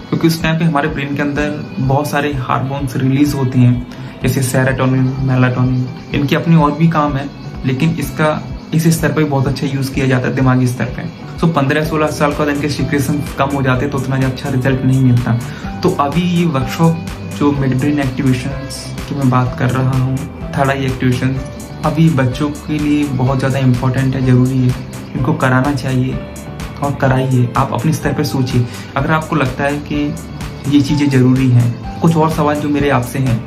क्योंकि उस टाइम पे हमारे ब्रेन के अंदर बहुत सारे हार्मोन्स रिलीज होते हैं, जैसे सेरोटोनिन, मेलाटोनिन। इनकी अपनी और भी काम है, लेकिन इसका इस स्तर पर बहुत अच्छा यूज़ किया जाता है, दिमागी स्तर पे। तो 15-16 साल के बाद इनके सीक्रेशन कम हो जाते हैं, तो उतना अच्छा रिजल्ट नहीं मिलता। तो अभी ये वर्कशॉप जो मिड ब्रेन एक्टिवेशंस की मैं बात कर रहा हूँ, थर्ड आई एक्टिवेशन, अभी बच्चों के लिए बहुत ज़्यादा इम्पोर्टेंट है, ज़रूरी है, इनको कराना चाहिए और कराइए। आप अपने स्तर पर सोचिए, अगर आपको लगता है कि ये चीज़ें ज़रूरी हैं। कुछ और सवाल जो मेरे आपसे हैं,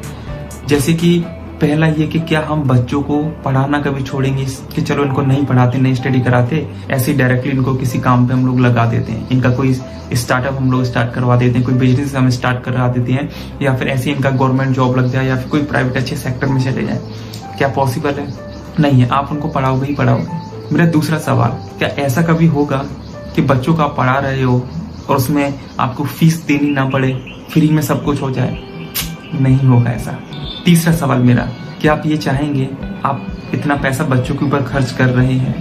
जैसे कि पहला ये कि क्या हम बच्चों को पढ़ाना कभी छोड़ेंगे कि चलो इनको नहीं पढ़ाते, नहीं स्टडी कराते, ऐसे ही डायरेक्टली इनको किसी काम पे हम लोग लगा देते हैं, इनका कोई स्टार्टअप हम लोग स्टार्ट करवा देते हैं, कोई बिजनेस हम स्टार्ट करवा देते हैं, या फिर ऐसे इनका गवर्नमेंट जॉब लग जाए या फिर कोई प्राइवेट अच्छे सेक्टर में चले जाए। क्या पॉसिबल है? नहीं है। आप उनको पढ़ाओगे ही पढ़ाओगे। मेरा दूसरा सवाल, क्या ऐसा कभी होगा कि बच्चों को आप पढ़ा रहे हो और उसमें आपको फीस देनी ना पड़े, फ्री में सब कुछ हो जाए? नहीं होगा ऐसा। तीसरा सवाल मेरा, क्या आप ये चाहेंगे, आप इतना पैसा बच्चों के ऊपर खर्च कर रहे हैं,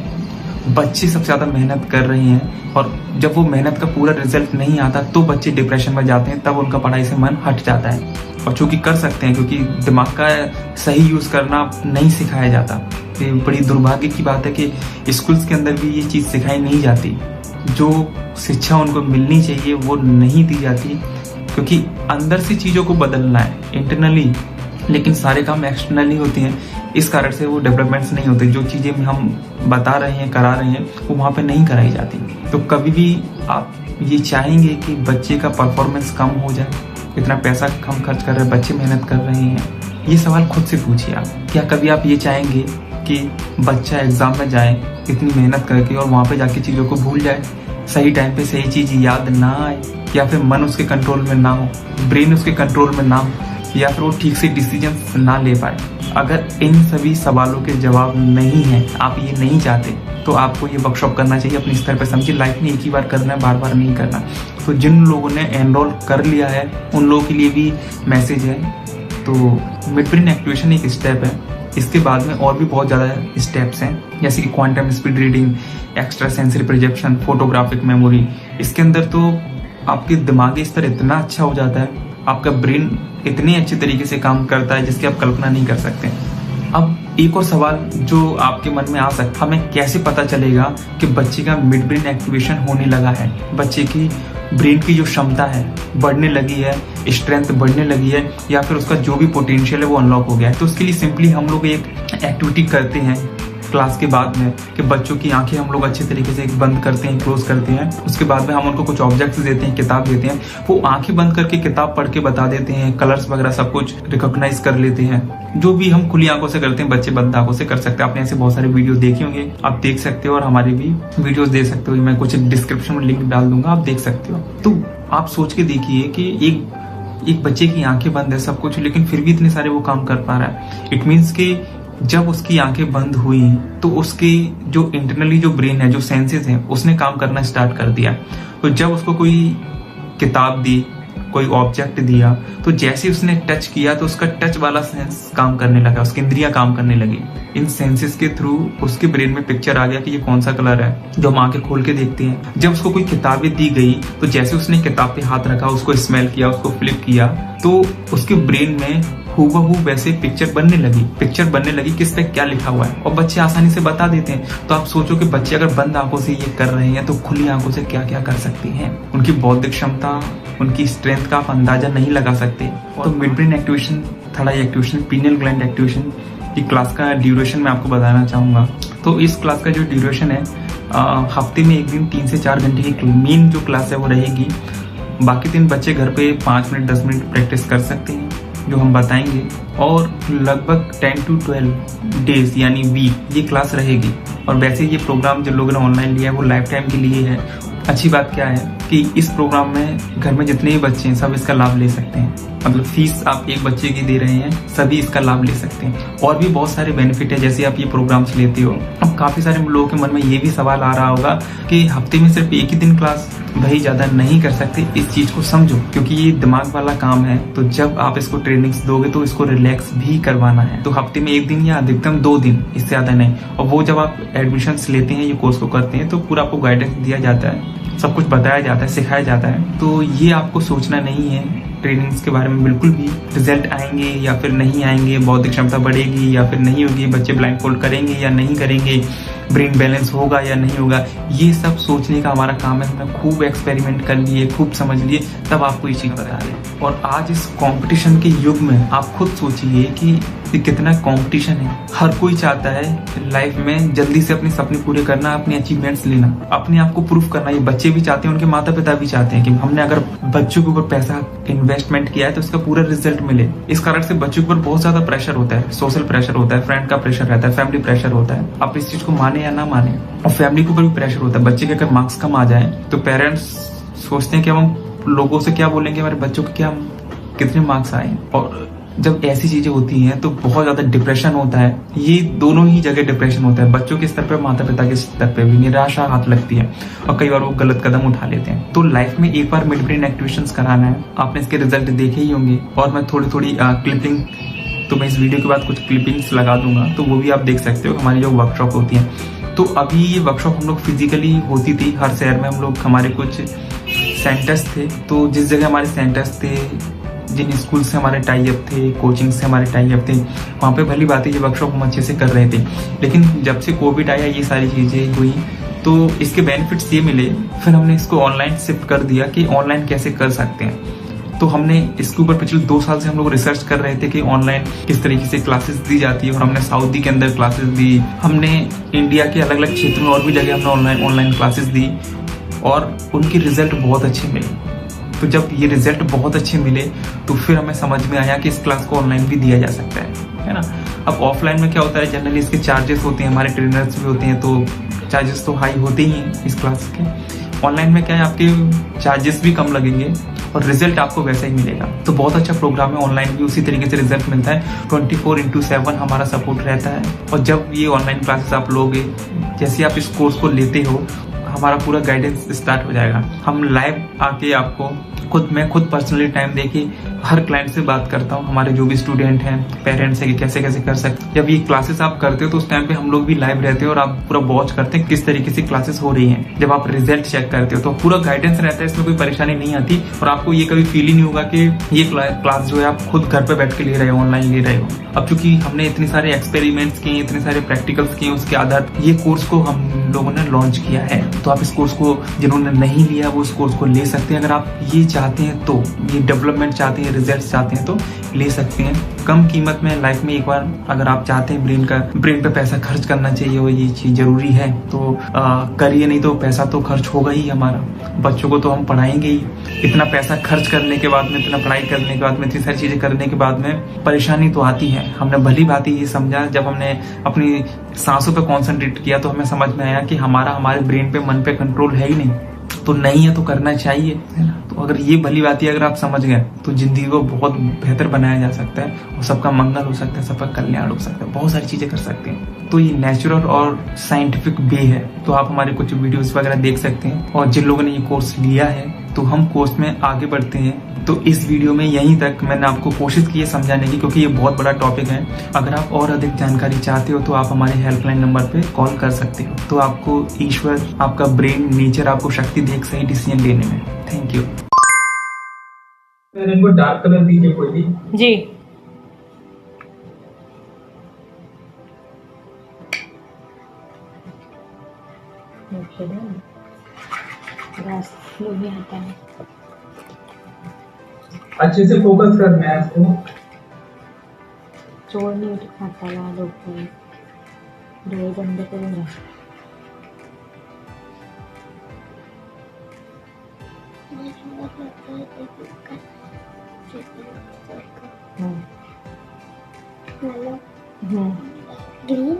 बच्चे सबसे ज़्यादा मेहनत कर रहे हैं, और जब वो मेहनत का पूरा रिजल्ट नहीं आता तो बच्चे डिप्रेशन में जाते हैं, तब उनका पढ़ाई से मन हट जाता है। और चूंकि कर सकते हैं, क्योंकि दिमाग का सही यूज़ करना नहीं सिखाया जाता। ये बड़ी दुर्भाग्य की बात है कि स्कूल्स के अंदर भी ये चीज़ सिखाई नहीं जाती। जो शिक्षा उनको मिलनी चाहिए वो नहीं दी जाती, क्योंकि अंदर से चीज़ों को बदलना है इंटरनली, लेकिन सारे काम एक्सटर्नली होते हैं। इस कारण से वो डेवलपमेंट्स नहीं होते। जो चीज़ें हम बता रहे हैं, करा रहे हैं, वो वहाँ पे नहीं कराई जाती। तो कभी भी आप ये चाहेंगे कि बच्चे का परफॉर्मेंस कम हो जाए, इतना पैसा कम खर्च कर रहे हैं, बच्चे मेहनत कर रहे हैं, ये सवाल खुद से पूछिए आप। क्या कभी आप ये चाहेंगे कि बच्चा एग्जाम में जाए इतनी मेहनत करके और वहाँ पे जाके चीज़ों को भूल जाए, सही टाइम पे सही चीज़ याद ना आए, या फिर मन उसके कंट्रोल में ना हो, ब्रेन उसके कंट्रोल में ना हो, या फिर वो ठीक से डिसीजन ना ले पाए? अगर इन सभी सवालों के जवाब नहीं है, आप ये नहीं चाहते, तो आपको ये वर्कशॉप करना चाहिए अपने स्तर पर। समझिए, लाइफ में एक ही बार करना है, बार बार नहीं करना। तो जिन लोगों ने एनरोल कर लिया है उन लोगों के लिए भी मैसेज है। तो मिड ब्रेन एक्टिवेशन एक स्टेप है, इसके बाद में और भी बहुत ज़्यादा स्टेप्स हैं, जैसे कि quantum speed reading, extra sensory projection, photographic memory. इसके अंदर तो आपके दिमागी स्तर इतना अच्छा हो जाता है, आपका ब्रेन इतने अच्छे तरीके से काम करता है जिसकी आप कल्पना नहीं कर सकते। अब एक और सवाल जो आपके मन में आ सकता है, हमें कैसे पता चलेगा कि बच्चे का मिड ब्रेन एक्टिवेशन होने लगा है, बच्चे की ब्रेन की जो क्षमता है बढ़ने लगी है, स्ट्रेंथ बढ़ने लगी है, या फिर उसका जो भी पोटेंशियल है वो अनलॉक हो गया है? तो उसके लिए सिंपली हम लोग एक एक्टिविटी करते हैं क्लास के बाद में, कि बच्चों की आंखें हम लोग अच्छे तरीके से बंद करते हैं, क्लोज करते हैं। उसके बाद में हम उनको कुछ ऑब्जेक्ट्स देते हैं, किताब देते हैं, वो आंखें बंद करके किताब पढ़ के बता देते हैं, कलर्स वगैरह सब कुछ रिकॉग्नाइज कर लेते हैं। जो भी हम खुली आंखों से करते हैं, बच्चे बंद आंखों से कर सकते हैं। आपने ऐसे बहुत सारे वीडियो देखे होंगे, आप देख सकते हो, और हमारे भी वीडियोज देख सकते हो, मैं कुछ डिस्क्रिप्शन में लिंक डाल दूंगा, आप देख सकते हो। तो आप सोच के देखिए कि एक बच्चे की आंखें बंद है, सब कुछ, लेकिन फिर भी इतने सारे वो काम कर पा रहा है। इट मीन्स कि जब उसकी आंखें बंद हुई तो उसके जो इंटरनली जो ब्रेन है, जो सेंसेस हैं, उसने काम करना स्टार्ट कर दिया। तो जब उसको कोई किताब दी, कोई ऑब्जेक्ट दिया, तो जैसे उसने टच किया तो उसका टच वाला सेंस काम करने लगा, उसकी इंद्रियां काम करने लगी। इन सेंसेस के थ्रू उसके ब्रेन में पिक्चर आ गया कि ये कौन सा कलर है, जो हम आंखें खोल के देखते हैं। जब उसको कोई किताबें दी गई तो जैसे उसने किताब पे हाथ रखा, उसको स्मेल किया, उसको फ्लिप किया, तो उसके ब्रेन में हूबहू वैसे पिक्चर बनने लगी किस पे क्या लिखा हुआ है, और बच्चे आसानी से बता देते हैं। तो आप सोचो कि बच्चे अगर बंद आंखों से ये कर रहे हैं तो खुली आंखों से क्या क्या कर सकते हैं। उनकी बौद्धिक क्षमता, उनकी स्ट्रेंथ का आप अंदाजा नहीं लगा सकते। तो मिड ब्रेन एक्टिवेशन, थर्ड आई एक्टिवेशन, पीनियल ग्लैंड एक्टिवेशन की क्लास का ड्यूरेशन मैं आपको बताना चाहूंगा। तो इस क्लास का जो ड्यूरेशन है, हफ्ते में एक दिन 3 से 4 घंटे की मेन जो क्लास है वो रहेगी। बाकी दिन बच्चे घर पे 5 मिनट 10 मिनट प्रैक्टिस कर सकते हैं जो हम बताएंगे, और लगभग 10 to 12 डेज यानी वीक ये क्लास रहेगी। और वैसे ये प्रोग्राम जो लोगों ने ऑनलाइन लिया है वो लाइफ टाइम के लिए है, अच्छी बात क्या है कि इस प्रोग्राम में घर में जितने भी बच्चे हैं सब इसका लाभ ले सकते हैं। मतलब फीस आप एक बच्चे की दे रहे हैं, सभी इसका लाभ ले सकते हैं। और भी बहुत सारे बेनिफिट है जैसे आप ये प्रोग्राम्स लेते हो। अब काफी सारे लोगों के मन में ये भी सवाल आ रहा होगा कि हफ्ते में सिर्फ एक ही दिन क्लास, भाई ज्यादा नहीं कर सकते। इस चीज को समझो क्योंकि ये दिमाग वाला काम है। तो जब आप इसको ट्रेनिंग्स दोगे तो इसको रिलैक्स भी करवाना है। तो हफ्ते में एक दिन या अधिकतम 2 दिन, इससे ज्यादा नहीं। और वो जब आप एडमिशन लेते हैं, ये कोर्स को करते हैं, तो पूरा आपको गाइडेंस दिया जाता है, सब कुछ बताया जाता है, सिखाया जाता है। तो ये आपको सोचना नहीं है ट्रेनिंग्स के बारे में बिल्कुल भी। रिजल्ट आएंगे या फिर नहीं आएंगे, बौद्धिक क्षमता बढ़ेगी या फिर नहीं होगी, बच्चे ब्लाइंड फोल्ड करेंगे या नहीं करेंगे, ब्रेन बैलेंस होगा या नहीं होगा, ये सब सोचने का हमारा काम है। हमने खूब एक्सपेरिमेंट कर लिए, खूब समझ लिए, तब आपको ये चीज बता रहे हैं। और आज इस कंपटीशन के युग में आप खुद सोचिए कि कितना कंपटीशन है। हर कोई चाहता है लाइफ में जल्दी से अपने सपने पूरे करना, अपने अचीवमेंट्स लेना, अपने आप को प्रूफ करना। ये बच्चे भी चाहते हैं, उनके माता पिता भी चाहते हैं कि हमने अगर बच्चों के ऊपर पैसा इन्वेस्टमेंट किया है तो उसका पूरा रिजल्ट मिले। इस कारण से बच्चों के ऊपर बहुत ज्यादा प्रेशर होता है, सोशल प्रेशर होता है, फ्रेंड का प्रेशर रहता है, फैमिली प्रेशर होता है। आप इस चीज को माने या ना माने, और फैमिली के ऊपर भी प्रेशर होता है। बच्चे के अगर मार्क्स कम आ जाए तो पेरेंट्स सोचते हैं कि हम लोगों से क्या बोलेंगे, हमारे बच्चों के क्या कितने मार्क्स आए। और जब ऐसी चीजें होती हैं तो बहुत ज्यादा डिप्रेशन होता है। ये दोनों ही जगह डिप्रेशन होता है, बच्चों के स्तर पे, माता पिता के स्तर पे भी निराशा हाथ लगती है और कई बार वो गलत कदम उठा लेते हैं। तो लाइफ में एक बार मिड ब्रेन एक्टिवेशंस कराना है। आपने इसके रिजल्ट देखे ही होंगे, और मैं थोड़ी थोड़ी क्लिपिंग, तो मैं इस वीडियो के बाद कुछ क्लिपिंग्स लगा दूंगा, तो वो भी आप देख सकते हो। हमारी जो वर्कशॉप होती है, तो अभी ये वर्कशॉप हम लोग फिजिकली होती थी हर शहर में। हम लोग, हमारे कुछ सेंटर्स थे, तो जिस जगह हमारे सेंटर्स थे, जिन स्कूल से हमारे टाई अप थे, कोचिंग से हमारे टाई अप थे, वहाँ पे भली बात है ये वर्कशॉप हम अच्छे से कर रहे थे। लेकिन जब से कोविड आया, ये सारी चीजें हुई, तो इसके बेनिफिट्स ये मिले, फिर हमने इसको ऑनलाइन शिफ्ट कर दिया कि ऑनलाइन कैसे कर सकते हैं। तो हमने इसके ऊपर पिछले 2 साल से हम लोग रिसर्च कर रहे थे कि ऑनलाइन किस तरीके से क्लासेस दी जाती है, और हमने सऊदी के अंदर क्लासेस दी, हमने इंडिया के अलग अलग क्षेत्र में और भी जगह हमने ऑनलाइन क्लासेस दी, और उनके रिजल्ट बहुत अच्छे मिले। तो जब ये रिजल्ट बहुत अच्छे मिले तो फिर हमें समझ में आया कि इस क्लास को ऑनलाइन भी दिया जा सकता है ना। अब ऑफलाइन में क्या होता है, जनरली इसके चार्जेस होते हैं, हमारे ट्रेनर्स भी होते हैं, तो चार्जेस तो हाई होते ही हैं इस क्लास के। ऑनलाइन में क्या है, आपके चार्जेस भी कम लगेंगे और रिजल्ट आपको वैसा ही मिलेगा। तो बहुत अच्छा प्रोग्राम है, ऑनलाइन भी उसी तरीके से रिजल्ट मिलता है। 24/7 हमारा सपोर्ट रहता है। और जब ये ऑनलाइन क्लासेस आप लोगे, जैसे आप इस कोर्स को लेते हो, हमारा पूरा गाइडेंस स्टार्ट हो जाएगा। हम लाइव आके आपको मैं खुद पर्सनली टाइम देके हर क्लाइंट से बात करता हूँ, हमारे जो भी स्टूडेंट हैं, पेरेंट्स हैं, कि कैसे कैसे कर सकते हैं। जब ये क्लासेस आप करते हो तो उस टाइम पे हम लोग भी लाइव रहते हैं और आप पूरा वॉच करते हैं किस तरीके से क्लासेस हो रही हैं। जब आप रिजल्ट चेक करते हो तो पूरा गाइडेंस रहता है, इसमें कोई परेशानी नहीं आती, और आपको ये कभी फील ही नहीं होगा कि ये क्लास जो है आप खुद घर पे बैठ के ले रहे हो, ऑनलाइन ले रहे हो। अब चूंकि हमने इतने सारे एक्सपेरिमेंट्स किए, इतने सारे प्रैक्टिकल्स किए, उसके आधार ये कोर्स को हम लोगों ने लॉन्च किया है। तो आप इस कोर्स को, जिन्होंने नहीं लिया वो इस कोर्स को ले सकते हैं। अगर आप ये चाहते हैं, तो ये डेवलपमेंट चाहते हैं, रिजल्ट चाहते हैं, तो ले सकते हैं कम कीमत में। लाइफ में एक बार अगर आप चाहते हैं ब्रेन पे पैसा खर्च करना चाहिए और ये चीज जरूरी है, तो करिए, नहीं तो पैसा तो खर्च होगा ही हमारा। बच्चों को तो हम पढ़ाएंगे ही। इतना पैसा खर्च करने के बाद में, इतना पढ़ाई करने के बाद में, इतनी सारी चीजें करने के बाद में परेशानी तो आती है। हमने भली बात ही ये समझा, जब हमने अपनी सांसों पे कॉन्सेंट्रेट किया तो हमें समझ में आया कि हमारे ब्रेन पे, मन पे कंट्रोल है ही नहीं। तो नहीं है तो करना चाहिए, है ना। तो अगर ये भली बात ही अगर आप समझ गए तो जिंदगी को बहुत बेहतर बनाया जा सकता है, और सबका मंगल हो सकता है, सबका कल्याण हो सकता है, बहुत सारी चीजें कर सकते हैं। तो ये नेचुरल और साइंटिफिक वे है। तो आप हमारे कुछ वीडियोस वगैरह देख सकते हैं, और जिन लोगों ने ये कोर्स लिया है तो हम कोर्स में आगे बढ़ते हैं। तो इस वीडियो में यहीं तक मैंने आपको कोशिश की है समझाने की, क्योंकि ये बहुत बड़ा टॉपिक है। अगर आप और अधिक जानकारी चाहते हो तो आप हमारे हेल्पलाइन नंबर पे कॉल कर सकते हो। तो आपको ईश्वर, आपका ब्रेन, नेचर आपको शक्ति दे एक सही डिसीजन लेने में। Thank you. इनको डार्क कलर दीजिए कोई भी। जी। भी आता है, अच्छे से फोकस करना है इसको। जोर नहीं उठाता है, डोळे बंद करून राहा। ग्रीन,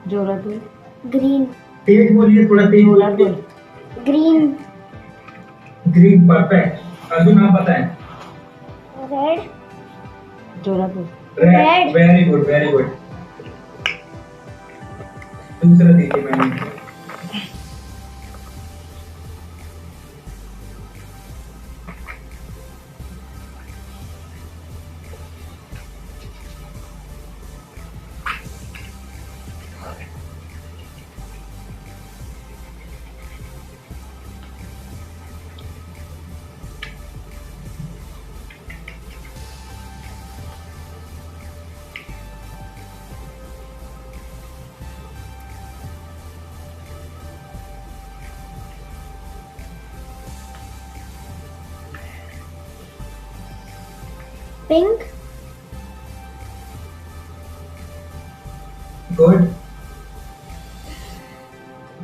जोरात बोल। ग्रीन, तेज बोलिए, थोड़ा तेज बोलिए। ग्रीन। Green, perfect. अर्जुन आप बताएं। Red. Jorapur. Red, very good very good. दूसरा दीजिए ma'am. Pink. Good.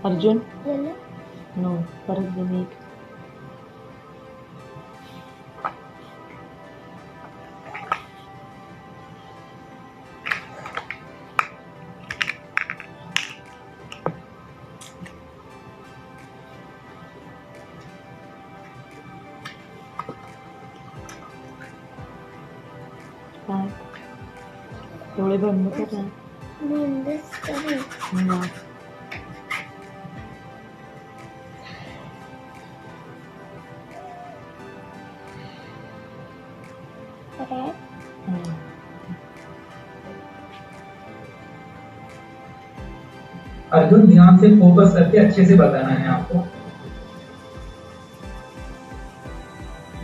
Arjun. Yellow. No, परत देणे एक. काय? डोळे बंद कर ना. वा. रेड। हम्म. अर्जुन ध्यान से फोकस करके अच्छे से बताना है आपको।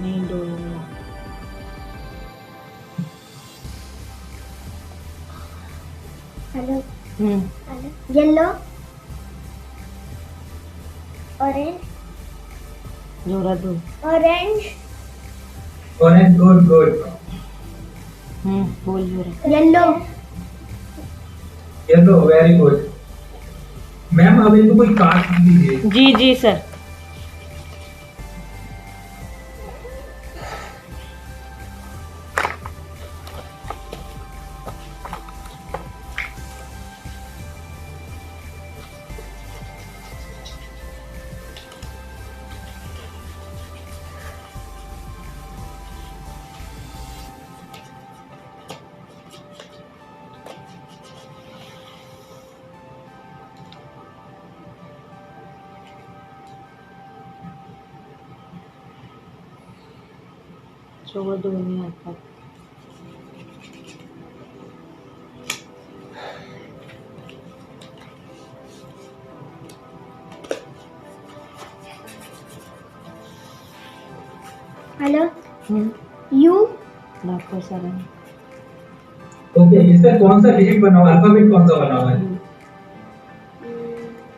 नहीं, डोळे नाही. हेलो। हम्म. येलो। ऑरेंज। जोरात बोल. ऑरेंज। Orange, good good. बोल जोरात. Yellow. Yellow, very good. Ma'am अब इनको कोई कार्ड दीजिए। जी जी सर. सोबत दोन्ही हातात. हेलो। यू। दाखव सरांनी. ओके, इसमें कौन सा डिजिट बना हुआ है? अल्फाबेट कौन सा बना हुआ है?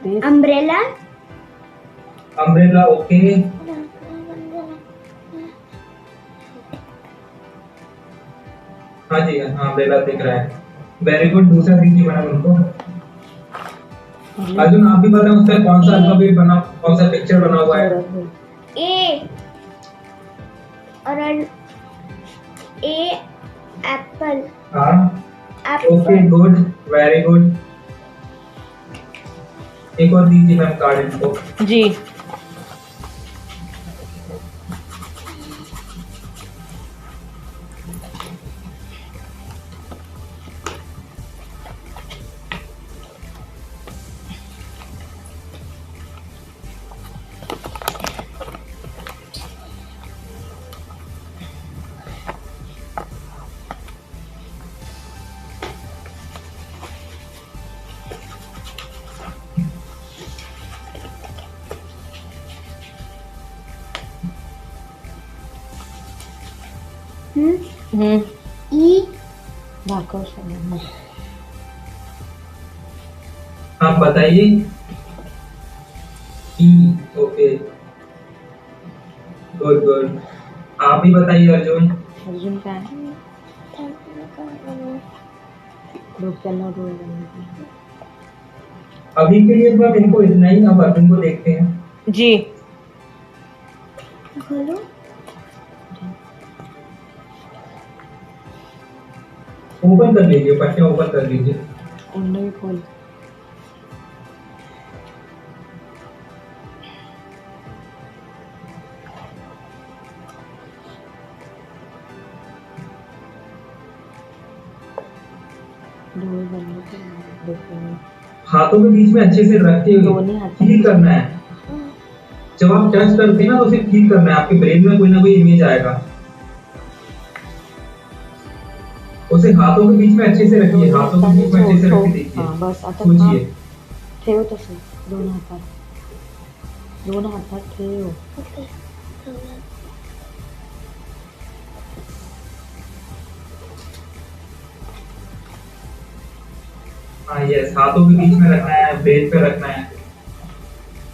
तेच. अम्ब्रेला। Umbrella, okay. हाँ जी, हाँ अम्ब्रेला दिख रहा है। Very good. दूसरा दीजिए मैडम उनको। अर्जुन आप भी बताएं उसका कौन सा अल्फाबेट बना, कौन सा पिक्चर बना हुआ है? जोरात बोल. ए। और ए एप्पल। हाँ, okay Apple. Good, very good. एक और दीजिए मैम कार्ड इनको। जी. ई। दाखव सरांनी. आप बताइए। ई, ओके गुड गुड। आप भी बताइए अर्जुन। अर्जुन काय? डोक्याला डोळे बंद कर. अभी के लिए तो अब इनको इतना ही, अब अर्जुन को देखते हैं। जी. खोलो। ओपन कर लीजिए, पट्टियां ओपन कर लीजिए। ओंडवी खोल. डोळे बंद करून डोक्याला हाथों के बीच में अच्छे से रख के दोनों हाथों फील करना है। जब आप टच करते हैं ना तो उसे फील करना है, आपके ब्रेन में कोई ना कोई इमेज आएगा। उसे हाथों के बीच में अच्छे से रखिए, हाथों के बीच में अच्छे से रख के देखिए, हां बस आता सोचिए। ठेव तसं दोन हातात ठेव। हाँ यस, हाथों के बीच में रखना है, ब्रेन पे रखना है,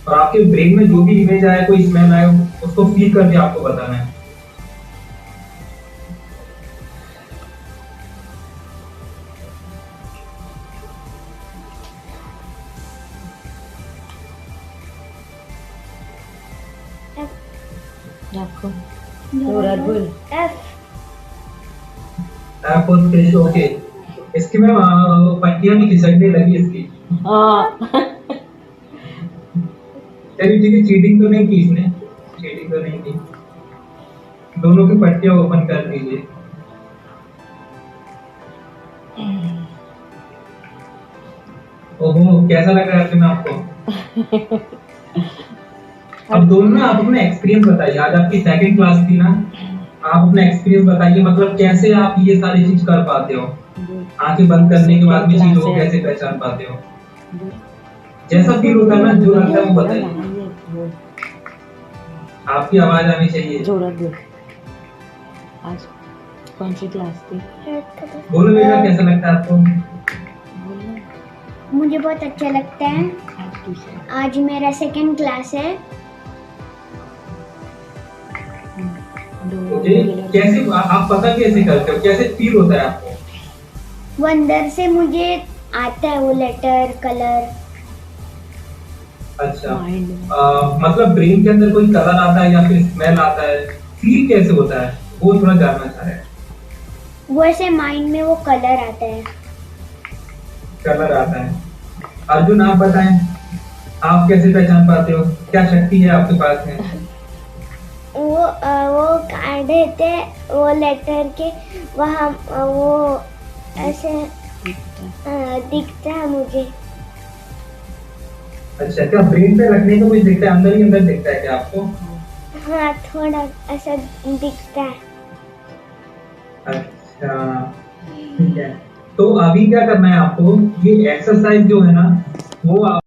और आपके ब्रेन में जो भी इमेज आए, कोई स्मेल आए, उसको फील करके आपको बताना है। दाखव जोरात बोल। और फिश, ओके। इसकी में पट्टियां भी खिसकने लगी इसकी। हां चलिए ठीक है, चीटिंग तो नहीं की इसने, चीटिंग तो नहीं की। दोनों की पट्टियां ओपन कर दीजिए। ओहो, कैसा लग रहा है तुम्हें आपको? अब दोनों ना आप अपना एक्सपीरियंस बताइए। आज आपकी सेकंड क्लास थी ना, आप अपना एक्सपीरियंस बताइए, मतलब कैसे आप ये सारी चीज कर पाते हो, आंखें बंद करने के बाद भी चीजों को कैसे पहचान पाते हो। जैसा फील होता है ना, जो लगता है वो बताइए। आपकी आवाज आनी चाहिए। जोरात बोल। आज कौन सी क्लास थी? बोलो बेटा, कैसा लगता है आपको? मुझे बहुत अच्छा लगता है। आज ट्यूशन आज मेरा सेकंड क्लास है। ओके, कैसे आप पता कैसे करते हो, कैसे फील होता है आपको? वो अंदर से मुझे आता है वो लेटर कलर। अच्छा, माइंड मतलब ब्रेन के अंदर कोई कलर आता है या फिर स्मेल आता है, फील कैसे होता है, वो थोड़ा जानना चाह रहे हैं। वो ऐसे माइंड में वो कलर आता है। कलर आता है। अर्जुन आप बताएं, आप कैसे पहचान पाते हो, क्या शक्ति है आपके पास में? वो कार्ड देते हैं, वो लेटर के वहाँ वो ऐसे दिखता है मुझे। अच्छा, क्या ब्रेन पे रखने को कुछ दिखता है, अंदर ही अंदर दिखता है क्या आपको? हाँ, थोड़ा ऐसा दिखता है। अच्छा ठीक है, तो अभी क्या करना है आपको, ये एक्सरसाइज जो है ना, वो आप